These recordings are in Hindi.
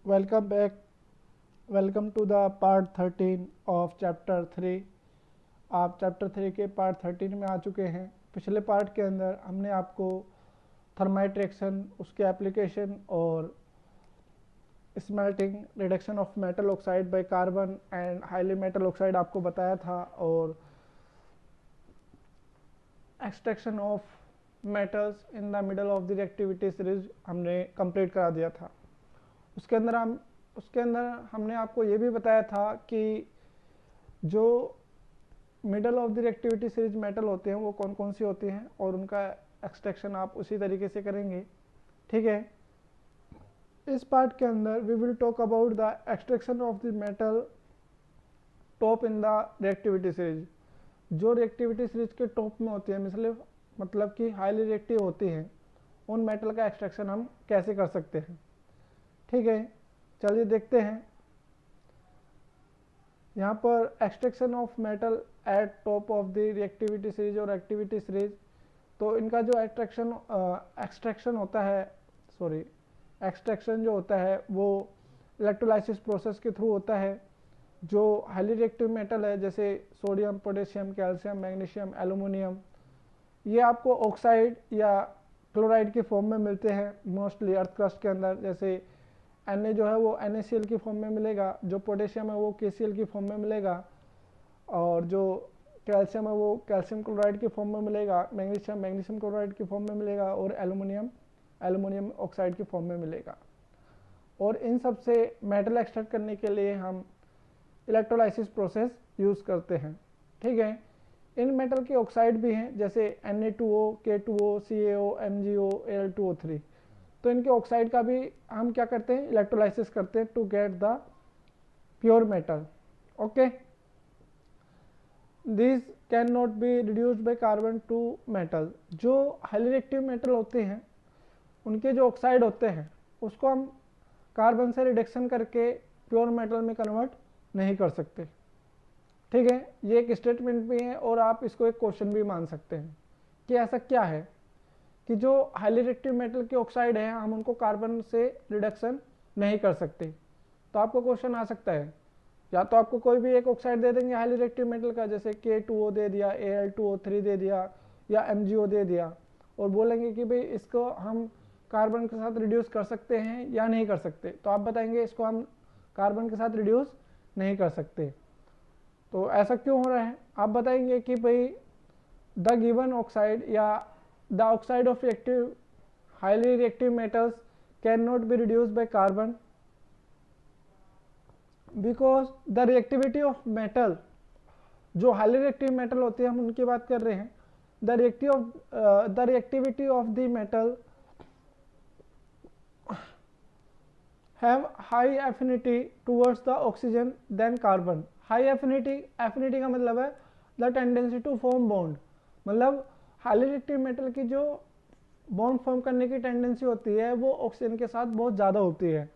Welcome back. Welcome to the part 13 of chapter 3. आप चैप्टर 3 के पार्ट 13 में आ चुके हैं। पिछले पार्ट के अंदर हमने आपको थर्माइट रिएक्शन, उसके एप्लीकेशन और smelting, reduction of metal oxide by carbon and highly metal oxide आपको बताया था, और extraction of metals in the middle of the reactivity series हमने कंप्लीट करा दिया था। उसके अंदर हमने आपको ये भी बताया था कि जो middle of the reactivity series metal होते हैं वो कौन कौन सी होती हैं और उनका एक्सट्रैक्शन आप उसी तरीके से करेंगे। ठीक है, इस पार्ट के अंदर we will talk about the extraction of the metal top in the reactivity series. जो रिएक्टिविटी सीरीज के टॉप में होती है, मतलब कि हाईली रिएक्टिव होती हैं, उन मेटल का एक्सट्रैक्शन हम कैसे कर सकते हैं। ठीक है, चलिए देखते हैं। यहाँ पर extraction of metal at top of the reactivity series और एक्टिविटी सीरीज, तो इनका जो एक्सट्रैक्शन जो होता है वो इलेक्ट्रोलाइसिस प्रोसेस के थ्रू होता है। जो हाईली रिएक्टिव मेटल है जैसे sodium, potassium, calcium, magnesium, aluminium, ये आपको ऑक्साइड या क्लोराइड की फॉर्म में मिलते हैं मोस्टली अर्थ क्रस्ट के अंदर। जैसे Na जो है वो NaCl की फॉर्म में मिलेगा, जो पोटेशियम है वो KCl की फॉर्म में मिलेगा, और जो कैल्शियम है वो कैल्शियम क्लोराइड की फॉर्म में मिलेगा, मैग्नीशियम क्लोराइड की फॉर्म में मिलेगा, और एल्युमिनियम ऑक्साइड की फॉर्म में मिलेगा। और इन सब से मेटल एक्सट्रैक्ट करने के लिए हम इलेक्ट्रोलाइसिस प्रोसेस यूज़ करते हैं। ठीक है, इन मेटल के ऑक्साइड भी हैं जैसे Na2O, K2O, CaO, MgO, Al2O3। तो इनके ऑक्साइड का भी हम क्या करते हैं, इलेक्ट्रोलाइसिस करते हैं to get the pure metal. Okay, this can not be reduced by carbon to metal. जो हाईली रिएक्टिव मेटल होते हैं उनके जो ऑक्साइड होते हैं उसको हम कार्बन से रिडक्शन करके प्योर मेटल में कन्वर्ट नहीं कर सकते। ठीक है, ये एक स्टेटमेंट भी है और आप इसको एक क्वेश्चन भी मान सकते हैं कि ऐसा क्या है कि जो हाईली रिएक्टिव मेटल के ऑक्साइड हैं हम उनको कार्बन से रिडक्शन नहीं कर सकते। तो आपको क्वेश्चन आ सकता है, या तो आपको कोई भी एक ऑक्साइड दे देंगे हाईली रिएक्टिव मेटल का, जैसे K2O दे दिया, Al2O3 दे दिया, या MgO दे दिया, और बोलेंगे कि भाई इसको हम कार्बन के साथ रिड्यूस कर सकते हैं या नहीं कर सकते। तो आप बताएंगे इसको हम कार्बन के साथ रिड्यूस नहीं कर सकते। तो ऐसा क्यों हो रहा है, आप बताएंगे कि भाई द गिवन ऑक्साइड या the oxide of highly reactive metals cannot be reduced by carbon because the reactivity of metal, जो highly reactive metal होते हैं हम उनकी बात कर रहे हैं, the reactivity of the metal have high affinity towards the oxygen than carbon। high affinity का मतलब है the tendency to form bond, मतलब हाईली रिएक्टिव मेटल की जो बॉन्ड फॉर्म करने की टेंडेंसी होती है वो ऑक्सीजन के साथ बहुत ज़्यादा होती है,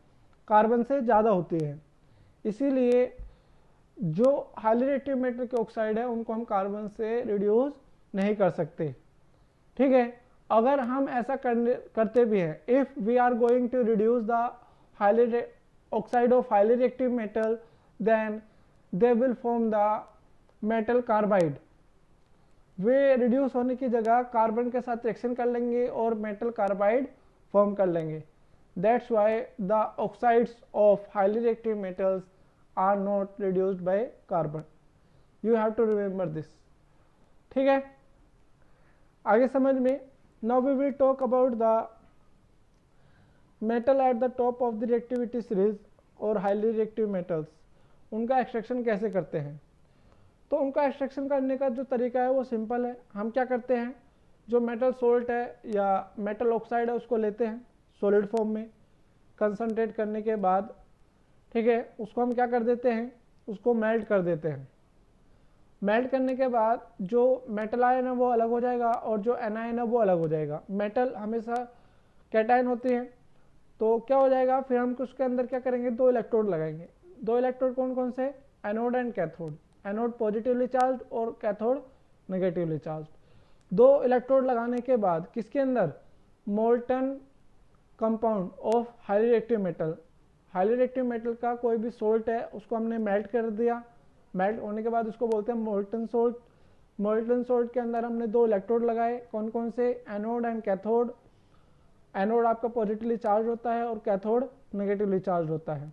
कार्बन से ज़्यादा होती है। इसीलिए जो हाईली रिएक्टिव मेटल के ऑक्साइड है उनको हम कार्बन से रिड्यूस नहीं कर सकते। ठीक है, अगर हम ऐसा करते भी हैं, if we are going to reduce the highly oxide of highly reactive metal, then they will form the metal carbide. वे रिड्यूस होने की जगह कार्बन के साथ रिएक्शन कर लेंगे और मेटल कार्बाइड फॉर्म कर लेंगे। That's why the oxides of highly reactive metals are not reduced by carbon. You have to remember this. ठीक है, आगे समझ में। Now we will talk about the metal at the top of the reactivity series और हाईली रिएक्टिव मेटल्स, उनका एक्सट्रैक्शन कैसे करते हैं। तो उनका एक्सट्रैक्शन करने का जो तरीका है वो सिंपल है। हम क्या करते हैं, जो मेटल सोल्ट है या मेटल ऑक्साइड है उसको लेते हैं सॉलिड फॉर्म में कंसंट्रेट करने के बाद। ठीक है, उसको हम क्या कर देते हैं, उसको मेल्ट कर देते हैं। मेल्ट करने के बाद जो मेटल आयन है वो अलग हो जाएगा और जो एनायन है वो अलग हो जाएगा। मेटल हमेशा कैटायन होती है, तो क्या हो जाएगा, फिर हम उसके अंदर क्या करेंगे, 2 इलेक्ट्रोड लगाएंगे। 2 इलेक्ट्रोड कौन कौन से, anode and cathode. Anode positively charge और कैथोड नेगेटिवली चार्ज। 2 इलेक्ट्रोड लगाने के बाद किसके अंदर, molten compound of highly reactive metal. Highly reactive metal का कोई भी सोल्ट है उसको हमने मेल्ट कर दिया, मेल्ट होने के बाद उसको बोलते हैं मोल्टन सोल्ट। मोल्टन सोल्ट के अंदर हमने 2 इलेक्ट्रोड लगाए, कौन कौन से, एनोड एंड कैथोड। एनोड आपका पॉजिटिवली चार्ज होता है और कैथोड नेगेटिवली चार्ज होता है।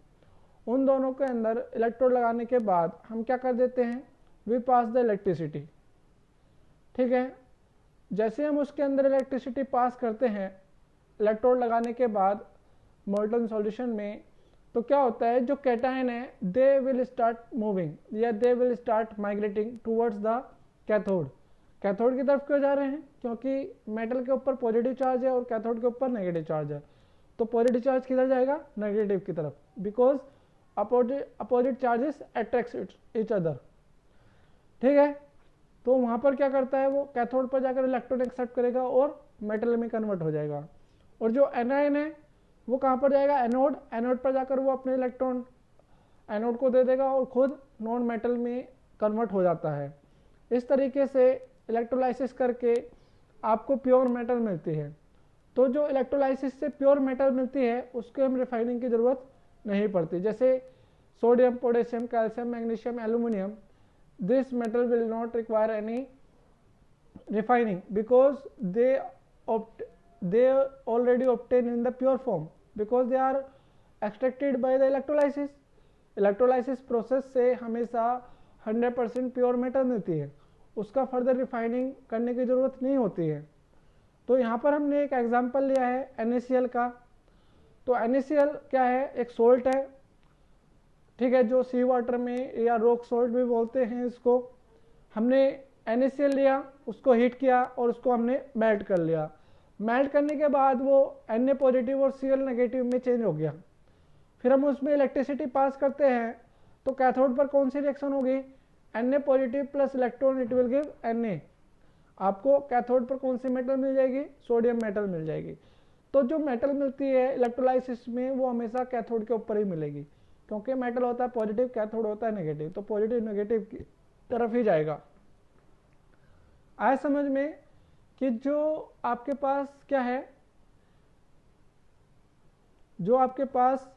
उन दोनों के अंदर इलेक्ट्रोड लगाने के बाद हम क्या कर देते हैं, वी पास द इलेक्ट्रिसिटी। ठीक है, जैसे हम उसके अंदर इलेक्ट्रिसिटी पास करते हैं इलेक्ट्रोड लगाने के बाद मोल्टन सॉल्यूशन में, तो क्या होता है, जो कैटायन है दे विल स्टार्ट मूविंग या they will start migrating towards the cathode. Cathode की तरफ क्यों जा रहे हैं, क्योंकि मेटल के ऊपर पॉजिटिव चार्ज है और कैथोड के ऊपर नेगेटिव चार्ज है। तो पॉजिटिव चार्ज किधर जाएगा, नेगेटिव की तरफ, because opposite charges attract each other. ठीक है, तो वहाँ पर क्या करता है, वो कैथोड पर जाकर इलेक्ट्रॉन एक्सेप्ट करेगा और मेटल में कन्वर्ट हो जाएगा। और जो एनायन है वो कहाँ पर जाएगा, एनोड। एनोड पर जाकर वो अपने इलेक्ट्रॉन एनोड को दे देगा और खुद नॉन मेटल में कन्वर्ट हो जाता है। इस तरीके से इलेक्ट्रोलाइसिस करके आपको प्योर मेटल मिलती है। तो जो इलेक्ट्रोलाइसिस से प्योर मेटल मिलती है उसके हम रिफाइनिंग की ज़रूरत नहीं पड़ती। जैसे sodium, potassium, calcium, magnesium, aluminium, this metal will not require any refining because they already obtained in the pure form because they are extracted by the electrolysis। Electrolysis process से हमेशा 100% प्योर मेटल मिलती है, उसका फर्दर रिफाइनिंग करने की ज़रूरत नहीं होती है। तो यहाँ पर हमने एक एग्जांपल लिया है NaCl का। तो NaCl क्या है, एक सोल्ट है, ठीक है, जो सी वाटर में या रॉक सॉल्ट भी बोलते हैं इसको। हमने NaCl लिया, उसको हीट किया और उसको हमने मेल्ट कर लिया। मेल्ट करने के बाद वो Na पॉजिटिव और Cl नेगेटिव में चेंज हो गया। फिर हम उसमें इलेक्ट्रिसिटी पास करते हैं तो कैथोड पर कौन सी रिएक्शन होगी, Na positive plus electron it will give Na। आपको कैथोड पर कौन सी मेटल मिल जाएगी, सोडियम मेटल मिल जाएगी। तो जो मेटल मिलती है इलेक्ट्रोलाइसिस में वो हमेशा कैथोड के ऊपर ही मिलेगी, क्योंकि मेटल होता है पॉजिटिव, कैथोड होता है नेगेटिव, तो पॉजिटिव नेगेटिव की तरफ ही जाएगा। आया समझ में कि जो आपके पास क्या है, जो आपके पास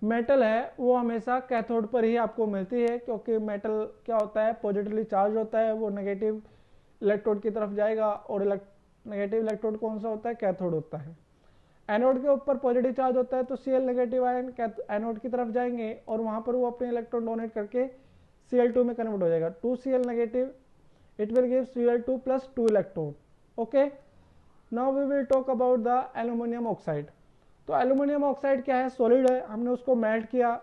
मेटल है वो हमेशा कैथोड पर ही आपको मिलती है, क्योंकि मेटल क्या होता है, पॉजिटिवली चार्ज होता है, वो नेगेटिव इलेक्ट्रोड की तरफ जाएगा और नेगेटिव इलेक्ट्रोड कौन सा होता है, कैथोड होता है। एनोड के ऊपर पॉजिटिव चार्ज होता है तो Cl नेगेटिव आयन एनोड की तरफ जाएंगे और वहाँ पर वो अपने इलेक्ट्रॉन डोनेट करके Cl2 में कन्वर्ट हो जाएगा। 2Cl negative it will give Cl2 plus 2 electron. Okay, now we will talk about the aluminium oxide. तो एल्यूमिनियम ऑक्साइड क्या है, सॉलिड है, हमने उसको मेल्ट किया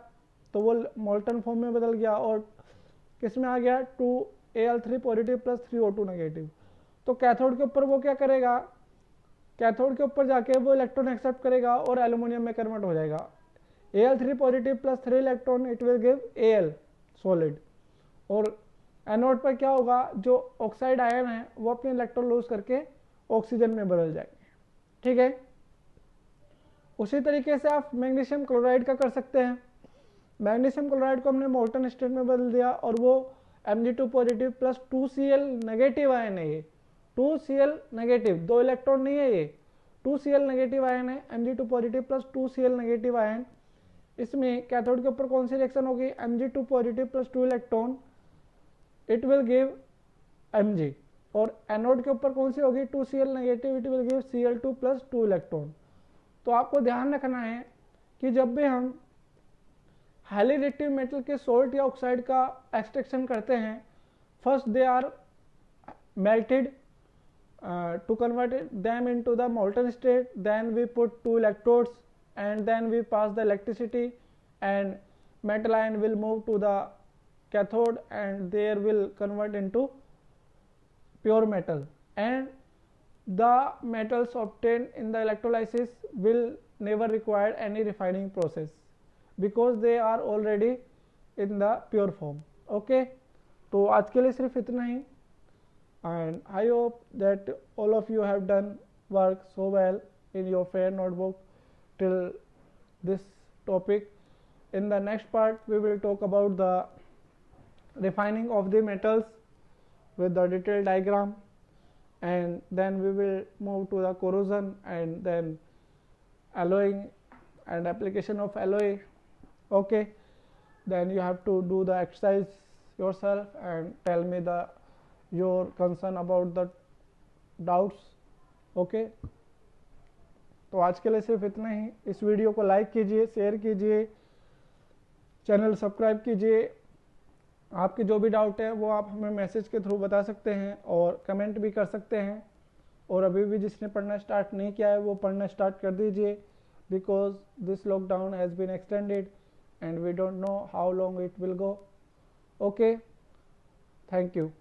तो वो मोल्टन फॉर्म में बदल गया और किस में आ गया, 2Al3 positive plus 3O2 negative. तो कैथोड के ऊपर वो क्या करेगा, कैथोड के ऊपर जाके वो इलेक्ट्रॉन एक्सेप्ट करेगा और एल्यूमिनियम में कन्वर्ट हो जाएगा। Al3 positive plus 3 electron it will give Al solid. और एनोड पर क्या होगा, जो ऑक्साइड आयन है वो अपने इलेक्ट्रॉन लूज करके ऑक्सीजन में बदल जाएंगे। ठीक है, उसी तरीके से आप मैग्नीशियम क्लोराइड का कर सकते हैं। मैग्नीशियम क्लोराइड को हमने मोल्टन स्टेट में बदल दिया और वो Mg2 positive plus 2Cl negative ion है। ये 2Cl नेगेटिव, 2 इलेक्ट्रॉन नहीं है, ये 2Cl नेगेटिव आयन है, Mg2 positive plus 2Cl negative ion. इसमें कैथोड के ऊपर कौन सी रिएक्शन होगी, Mg2 positive plus 2 electron it will give Mg। और एनोड के ऊपर कौन सी होगी, 2Cl negative it will give Cl2 plus 2 electron. तो आपको ध्यान रखना है कि जब भी हम हाईली रिएक्टिव मेटल के सोल्ट या ऑक्साइड का एक्सट्रैक्शन करते हैं, first they are melted to convert them into the molten state, then we put 2 electrodes and then we pass the electricity and metal ion will move to the cathode and there will convert into pure metal, and the metals obtained in the electrolysis will never require any refining process because they are already in the pure form. Okay, तो आज के लिए सिर्फ इतना ही, and I hope that all of you have done work so well in your fair notebook till this topic. In the next part we will talk about the refining of the metals with the detailed diagram, and then we will move to the corrosion and then alloying and application of alloy Okay, then you have to do the exercise yourself and tell me the your concern about the doubts. Okay, तो आज के लिए सिर्फ इतना ही। इस वीडियो को लाइक कीजिए, शेयर कीजिए, चैनल सब्सक्राइब कीजिए। आपके जो भी डाउट है वो आप हमें मैसेज के थ्रू बता सकते हैं और कमेंट भी कर सकते हैं। और अभी भी जिसने पढ़ना स्टार्ट नहीं किया है वो पढ़ना स्टार्ट कर दीजिए, because this lockdown has been extended and we don't know how long it will go. Okay, thank you.